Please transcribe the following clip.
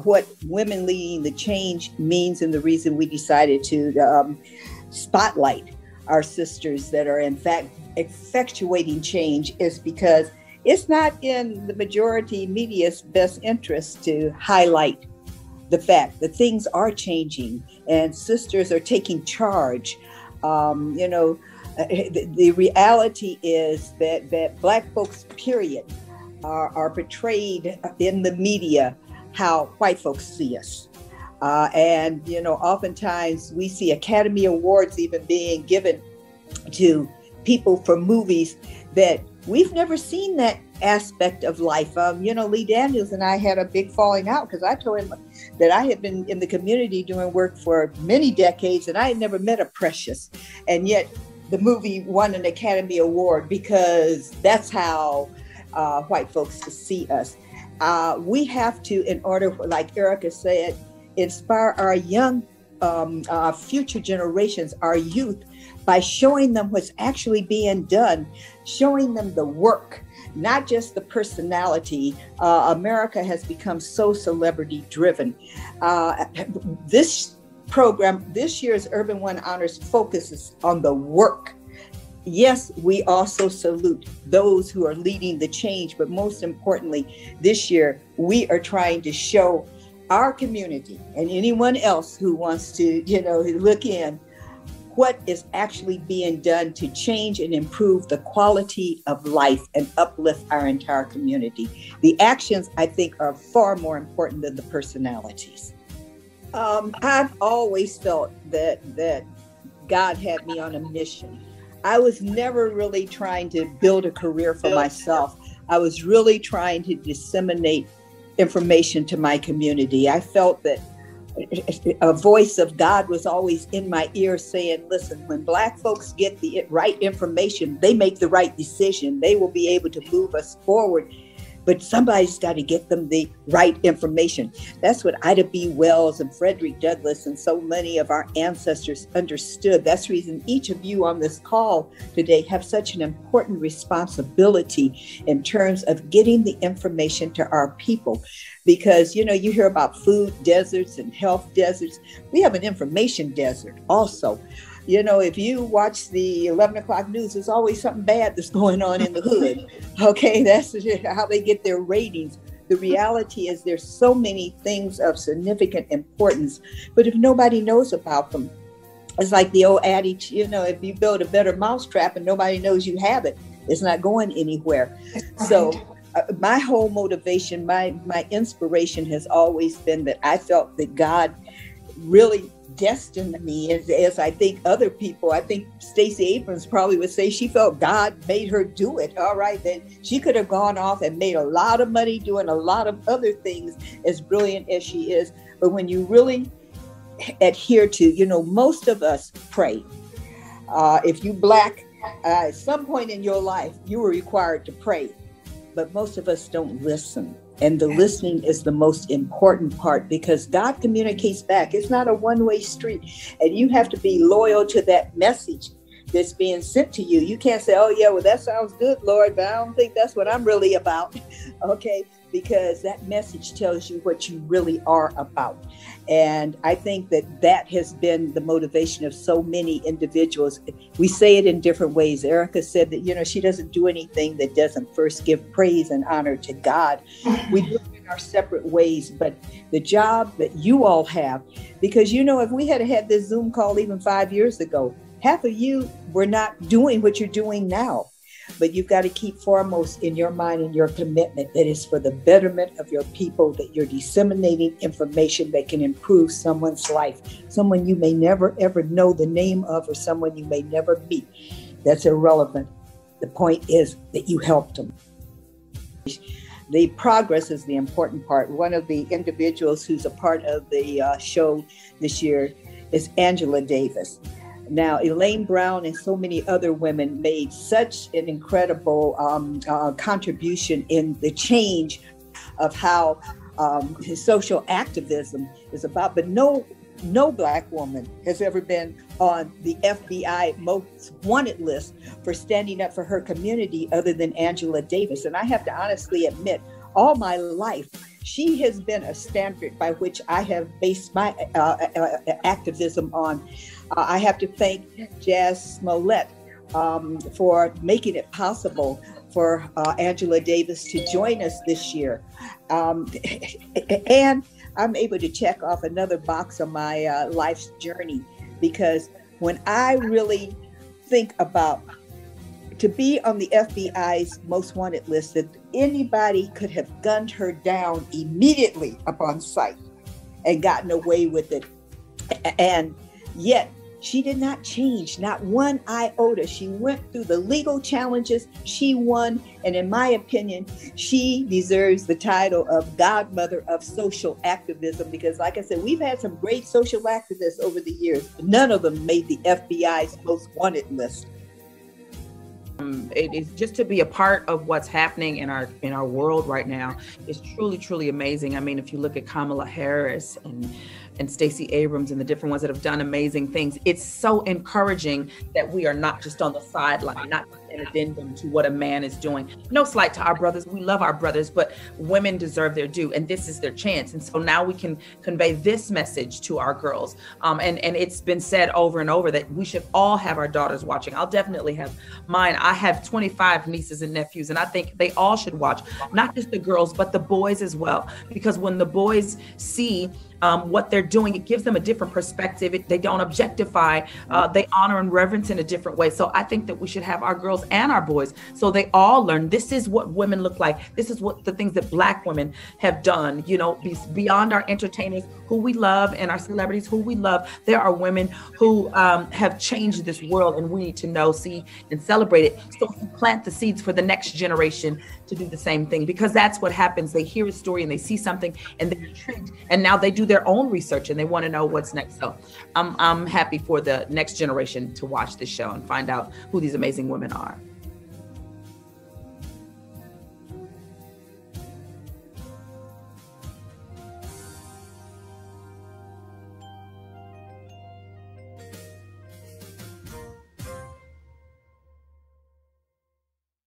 what women leading the change means, and the reason we decided to spotlight our sisters that are in fact effectuating change is because it's not in the majority media's best interest to highlight the fact that things are changing and sisters are taking charge. The reality is that Black folks, period, are portrayed in the media how white folks see us. Oftentimes we see Academy Awards even being given to people for movies that we've never seen that aspect of life. Lee Daniels and I had a big falling out because I told him that I had been in the community doing work for many decades and I had never met a Precious. And yet the movie won an Academy Award because that's how white folks see us. We have to, in order, like Erica said, inspire our young future generations, our youth, by showing them what's actually being done, showing them the work, not just the personality. America has become so celebrity driven. This program, this year's Urban One Honors focuses on the work. Yes, we also salute those who are leading the change, but most importantly, this year, we are trying to show our community and anyone else who wants to, look in, what is actually being done to change and improve the quality of life and uplift our entire community. The actions, I think, are far more important than the personalities. I've always felt that God had me on a mission. I was never really trying to build a career for myself. I was really trying to disseminate information to my community. I felt that a voice of God was always in my ear saying, listen, when Black folks get the right information, they make the right decision. They will be able to move us forward. But somebody's got to get them the right information. That's what Ida B. Wells and Frederick Douglass and so many of our ancestors understood. That's the reason each of you on this call today have such an important responsibility in terms of getting the information to our people. Because, you hear about food deserts and health deserts. We have an information desert also. If you watch the 11 o'clock news, there's always something bad that's going on in the hood. Okay, that's how they get their ratings. The reality is there's so many things of significant importance, but if nobody knows about them, it's like the old adage, if you build a better mousetrap and nobody knows you have it, it's not going anywhere. So my whole motivation, my inspiration has always been that I felt that God really destined me, as I think other people, I think Stacey Abrams probably would say she felt God made her do it. All right, that she could have gone off and made a lot of money doing a lot of other things, as brilliant as she is. But when you really adhere to, most of us pray. If you Black, at some point in your life, you were required to pray, but most of us don't listen. And the listening is the most important part because God communicates back. It's not a one-way street. And you have to be loyal to that message that's being sent to you. You can't say, oh, yeah, well, that sounds good, Lord, but I don't think that's what I'm really about. Okay, because that message tells you what you really are about. And I think that has been the motivation of so many individuals. We say it in different ways. Erica said that, she doesn't do anything that doesn't first give praise and honor to God. We do it in our separate ways, but the job that you all have, because, if we had had this Zoom call even 5 years ago, half of you were not doing what you're doing now. But you've got to keep foremost in your mind and your commitment that is for the betterment of your people, that you're disseminating information that can improve someone's life, someone you may never, ever know the name of or someone you may never meet. That's irrelevant. The point is that you helped them. The progress is the important part. One of the individuals who's a part of the show this year is Angela Davis. Now, Elaine Brown and so many other women made such an incredible contribution in the change of how social activism is about. But no Black woman has ever been on the FBI most wanted list for standing up for her community other than Angela Davis. And I have to honestly admit, all my life, she has been a standard by which I have based my activism on. I have to thank Jazz Smollett for making it possible for Angela Davis to join us this year. And I'm able to check off another box on my life's journey, because when I really think about to be on the FBI's most wanted list, that anybody could have gunned her down immediately upon sight and gotten away with it. And yet she did not change, not one iota. She went through the legal challenges, she won, and in my opinion, she deserves the title of godmother of social activism, because like I said, we've had some great social activists over the years, but none of them made the FBI's most wanted list. It is just to be a part of what's happening in our world right now is truly amazing. I mean, if you look at Kamala Harris and Stacey Abrams and the different ones that have done amazing things, it's so encouraging that we are not just on the sideline, not an addendum to what a man is doing. No slight to our brothers. We love our brothers, but women deserve their due, and this is their chance. And so now we can convey this message to our girls. And it's been said over and over that we should all have our daughters watching. I'll definitely have mine. I have 25 nieces and nephews, and I think they all should watch, not just the girls, but the boys as well. Because when the boys see what they're doing, it gives them a different perspective. They don't objectify, they honor and reverence in a different way. So I think that we should have our girls and our boys, so they all learn this is what women look like. This is what the things that Black women have done, you know, beyond our entertainers who we love and our celebrities who we love. There are women who have changed this world, and we need to know, see, and celebrate it. So we plant the seeds for the next generation to do the same thing, because that's what happens. They hear a story and they see something and they're intrigued, and now they do their own research and they want to know what's next. So I'm happy for the next generation to watch this show and find out who these amazing women are.